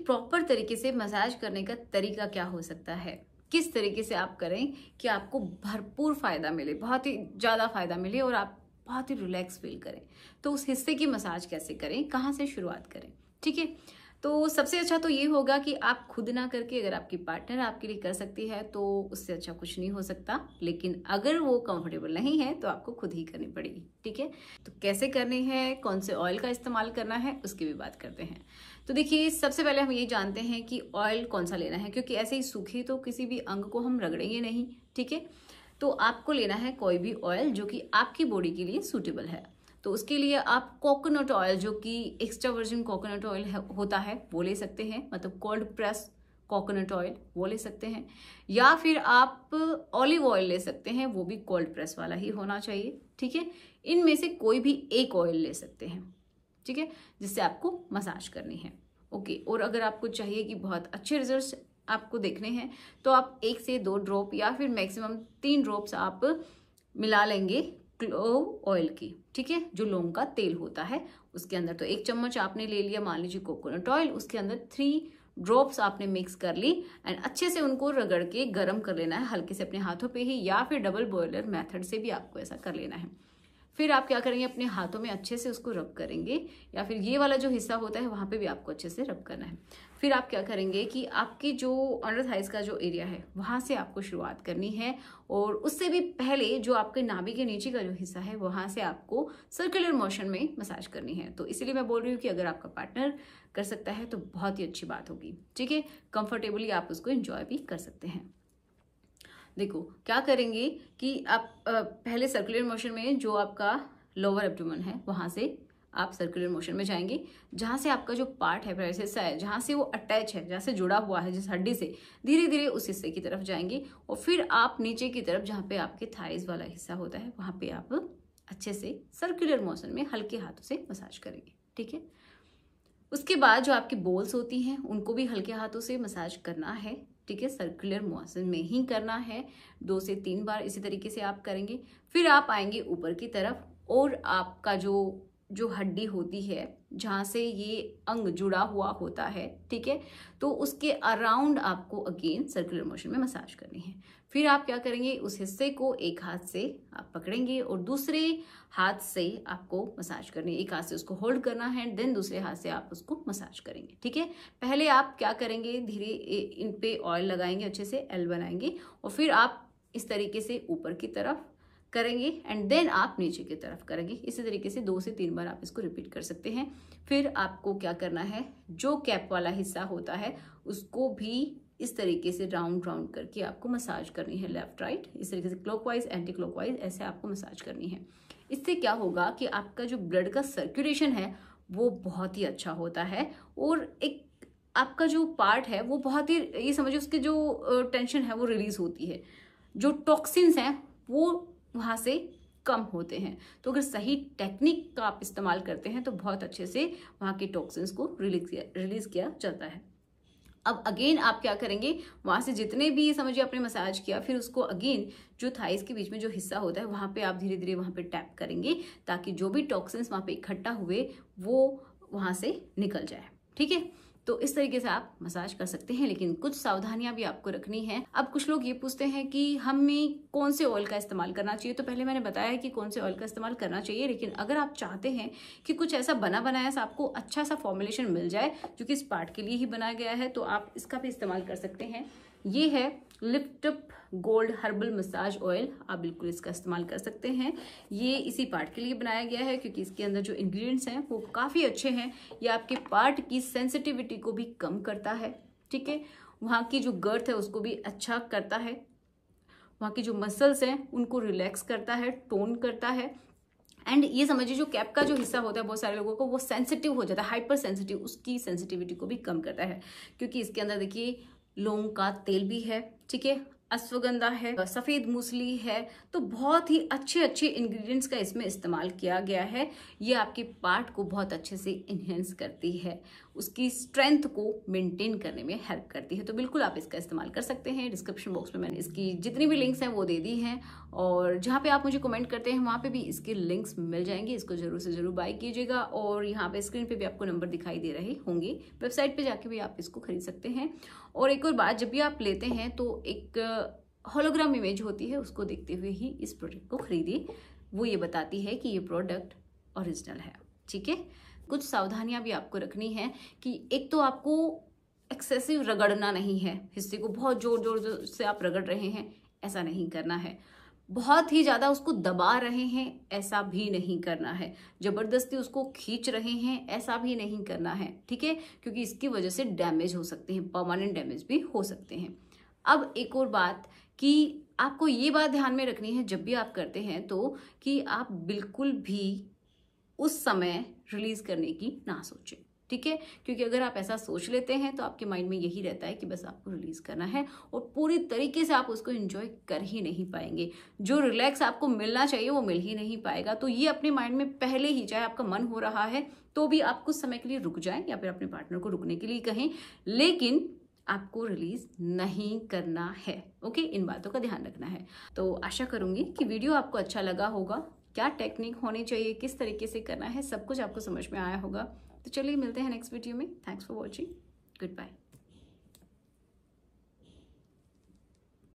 Proper तरीके से massage करने का तरीका क्या हो सकता है, किस तरीके से आप करें कि आपको भरपूर फायदा मिले, बहुत ही ज्यादा फायदा मिले और आप बहुत ही रिलैक्स फील करें। तो उस हिस्से की मसाज कैसे करें, कहाँ से शुरुआत करें, ठीक है। तो सबसे अच्छा तो ये होगा कि आप खुद ना करके अगर आपकी पार्टनर आपके लिए कर सकती है तो उससे अच्छा कुछ नहीं हो सकता। लेकिन अगर वो कंफर्टेबल नहीं है तो आपको खुद ही करनी पड़ेगी, ठीक है। तो कैसे करनी है, कौन से ऑयल का इस्तेमाल करना है, उसकी भी बात करते हैं। तो देखिए, सबसे पहले हम ये जानते हैं कि ऑयल कौन सा लेना है, क्योंकि ऐसे ही सूखे तो किसी भी अंग को हम रगड़ेंगे नहीं, ठीक है। तो आपको लेना है कोई भी ऑयल जो कि आपकी बॉडी के लिए सूटेबल है। तो उसके लिए आप कोकोनट ऑयल, जो कि एक्स्ट्रा वर्जिन कोकोनट ऑयल होता है, वो ले सकते हैं, मतलब कोल्ड प्रेस कोकोनट ऑयल वो ले सकते हैं। या फिर आप ऑलिव ऑयल ले सकते हैं, वो भी कोल्ड प्रेस वाला ही होना चाहिए, ठीक है। इनमें से कोई भी एक ऑयल ले सकते हैं, ठीक है, जिससे आपको मसाज करनी है, ओके। और अगर आपको चाहिए कि बहुत अच्छे रिजल्ट्स आपको देखने हैं तो आप 1 से 2 ड्रॉप या फिर मैक्सिमम 3 ड्रॉप्स आप मिला लेंगे क्लोव ऑयल की, ठीक है, जो लौंग का तेल होता है उसके अंदर। तो 1 चम्मच आपने ले लिया, मान लीजिए कोकोनट ऑयल, उसके अंदर 3 ड्रॉप्स आपने मिक्स कर ली एंड अच्छे से उनको रगड़ के गर्म कर लेना है, हल्के से अपने हाथों पे ही, या फिर डबल बॉयलर मेथड से भी आपको ऐसा कर लेना है। फिर आप क्या करेंगे, अपने हाथों में अच्छे से उसको रब करेंगे, या फिर ये वाला जो हिस्सा होता है वहां पे भी आपको अच्छे से रब करना है। फिर आप क्या करेंगे कि आपकी जो अंडर थाइज का जो एरिया है वहां से आपको शुरुआत करनी है, और उससे भी पहले जो आपके नाभि के नीचे का जो हिस्सा है वहां से आपको सर्कुलर मोशन में मसाज करनी है। तो इसीलिए मैं बोल रही हूँ कि अगर आपका पार्टनर कर सकता है तो बहुत ही अच्छी बात होगी, ठीक है। कंफर्टेबली आप उसको एंजॉय भी कर सकते हैं। देखो क्या करेंगे कि आप पहले सर्कुलर मोशन में जो आपका लोअर एब्डोमेन है वहां से आप सर्कुलर मोशन में जाएंगे, जहां से आपका जो पार्ट है, प्राइस हिस्सा है, जहां से वो अटैच है, जहां से जुड़ा हुआ है जिस हड्डी से, धीरे धीरे उस हिस्से की तरफ जाएंगे। और फिर आप नीचे की तरफ जहां पे आपके थाइज वाला हिस्सा होता है वहां पे आप अच्छे से सर्कुलर मोशन में हल्के हाथों से मसाज करेंगे, ठीक है। उसके बाद जो आपकी बोल्स होती हैं उनको भी हल्के हाथों से मसाज करना है, ठीक है, सर्कुलर मोशन में ही करना है। 2 से 3 बार इसी तरीके से आप करेंगे। फिर आप आएंगे ऊपर की तरफ, और आपका जो हड्डी होती है जहां से ये अंग जुड़ा हुआ होता है, ठीक है, तो उसके अराउंड आपको अगेन सर्कुलर मोशन में मसाज करनी है। फिर आप क्या करेंगे, उस हिस्से को एक हाथ से आप पकड़ेंगे और दूसरे हाथ से आपको मसाज करनी है। एक हाथ से उसको होल्ड करना है, देन दूसरे हाथ से आप उसको मसाज करेंगे, ठीक है। पहले आप क्या करेंगे, धीरे इन पे ऑयल लगाएंगे, अच्छे से एल बनाएंगे, और फिर आप इस तरीके से ऊपर की तरफ करेंगे एंड देन आप नीचे की तरफ करेंगे। इसी तरीके से 2 से 3 बार आप इसको रिपीट कर सकते हैं। फिर आपको क्या करना है, जो कैप वाला हिस्सा होता है उसको भी इस तरीके से राउंड राउंड करके आपको मसाज करनी है, लेफ्ट राइट, इस तरीके से क्लॉकवाइज एंटी क्लॉकवाइज ऐसे आपको मसाज करनी है। इससे क्या होगा कि आपका जो ब्लड का सर्कुलेशन है वो बहुत ही अच्छा होता है, और एक आपका जो पार्ट है वो बहुत ही, ये समझिए उसकी जो टेंशन है वो रिलीज होती है, जो टॉक्सिन्स हैं वो वहां से कम होते हैं। तो अगर सही टेक्निक का आप इस्तेमाल करते हैं तो बहुत अच्छे से वहां के टॉक्सिन्स को रिलीज किया जाता है। अब अगेन आप क्या करेंगे, वहां से जितने भी समझिए आपने मसाज किया, फिर उसको अगेन जो थाइस के बीच में जो हिस्सा होता है वहां पे आप धीरे धीरे वहां पे टैप करेंगे, ताकि जो भी टॉक्सिन्स वहां पे इकट्ठा हुए वो वहां से निकल जाए, ठीक है। तो इस तरीके से आप मसाज कर सकते हैं, लेकिन कुछ सावधानियां भी आपको रखनी है। अब कुछ लोग ये पूछते हैं कि हमें कौन से ऑयल का इस्तेमाल करना चाहिए। तो पहले मैंने बताया है कि कौन से ऑयल का इस्तेमाल करना चाहिए, लेकिन अगर आप चाहते हैं कि कुछ ऐसा बना बनाया सा आपको अच्छा सा फॉर्मुलेशन मिल जाए जो कि इस पार्ट के लिए ही बनाया गया है, तो आप इसका भी इस्तेमाल कर सकते हैं। ये है lift up gold herbal massage oil, आप बिल्कुल इसका इस्तेमाल कर सकते हैं। ये इसी पार्ट के लिए बनाया गया है क्योंकि इसके अंदर जो इंग्रेडिएंट्स हैं वो काफ़ी अच्छे हैं। ये आपके पार्ट की सेंसिटिविटी को भी कम करता है, ठीक है, वहाँ की जो गर्थ है उसको भी अच्छा करता है, वहाँ की जो मसल्स हैं उनको रिलैक्स करता है, टोन करता है। एंड ये समझिए जो कैप का जो हिस्सा होता है बहुत सारे लोगों को वो सेंसिटिव हो जाता है, हाइपर सेंसिटिव, उसकी सेंसिटिविटी को भी कम करता है, क्योंकि इसके अंदर देखिए लौंग का तेल भी है, ठीक है, अश्वगंधा है, सफेद मूसली है, तो बहुत ही अच्छे अच्छे इंग्रेडिएंट्स का इसमें इस्तेमाल किया गया है। ये आपके पार्ट को बहुत अच्छे से इन्हेंस करती है, उसकी स्ट्रेंथ को मेंटेन करने में हेल्प करती है। तो बिल्कुल आप इसका इस्तेमाल कर सकते हैं। डिस्क्रिप्शन बॉक्स में मैंने इसकी जितनी भी लिंक्स हैं वो दे दी हैं, और जहाँ पे आप मुझे कमेंट करते हैं वहाँ पे भी इसके लिंक्स मिल जाएंगे। इसको जरूर से जरूर बाय कीजिएगा, और यहाँ पे स्क्रीन पे भी आपको नंबर दिखाई दे रहे होंगे, वेबसाइट पे जाके भी आप इसको खरीद सकते हैं। और एक और बात, जब भी आप लेते हैं तो एक होलोग्राम इमेज होती है, उसको देखते हुए ही इस प्रोडक्ट को खरीदिए। वो ये बताती है कि ये प्रोडक्ट ओरिजिनल है। ठीक है, कुछ सावधानियां भी आपको रखनी है कि एक तो आपको एक्सेसिव रगड़ना नहीं है, हिस्से को बहुत जोर जोर से आप रगड़ रहे हैं, ऐसा नहीं करना है। बहुत ही ज्यादा उसको दबा रहे हैं, ऐसा भी नहीं करना है। जबरदस्ती उसको खींच रहे हैं, ऐसा भी नहीं करना है। ठीक है, क्योंकि इसकी वजह से डैमेज हो सकते हैं, परमानेंट डैमेज भी हो सकते हैं। अब एक और बात कि आपको ये बात ध्यान में रखनी है जब भी आप करते हैं तो, कि आप बिल्कुल भी उस समय रिलीज करने की ना सोचें। ठीक है, क्योंकि अगर आप ऐसा सोच लेते हैं तो आपके माइंड में यही रहता है कि बस आपको रिलीज करना है, और पूरी तरीके से आप उसको एंजॉय कर ही नहीं पाएंगे। जो रिलैक्स आपको मिलना चाहिए वो मिल ही नहीं पाएगा। तो ये अपने माइंड में पहले ही, चाहे आपका मन हो रहा है तो भी आप कुछ समय के लिए रुक जाएं, या फिर अपने पार्टनर को रुकने के लिए कहें, लेकिन आपको रिलीज नहीं करना है। ओके, इन बातों का ध्यान रखना है। तो आशा करूंगी कि वीडियो आपको अच्छा लगा होगा। क्या टेक्निक होनी चाहिए, किस तरीके से करना है, सब कुछ आपको समझ में आया होगा। तो चलिए मिलते हैं नेक्स्ट वीडियो में। Thanks for watching, good bye.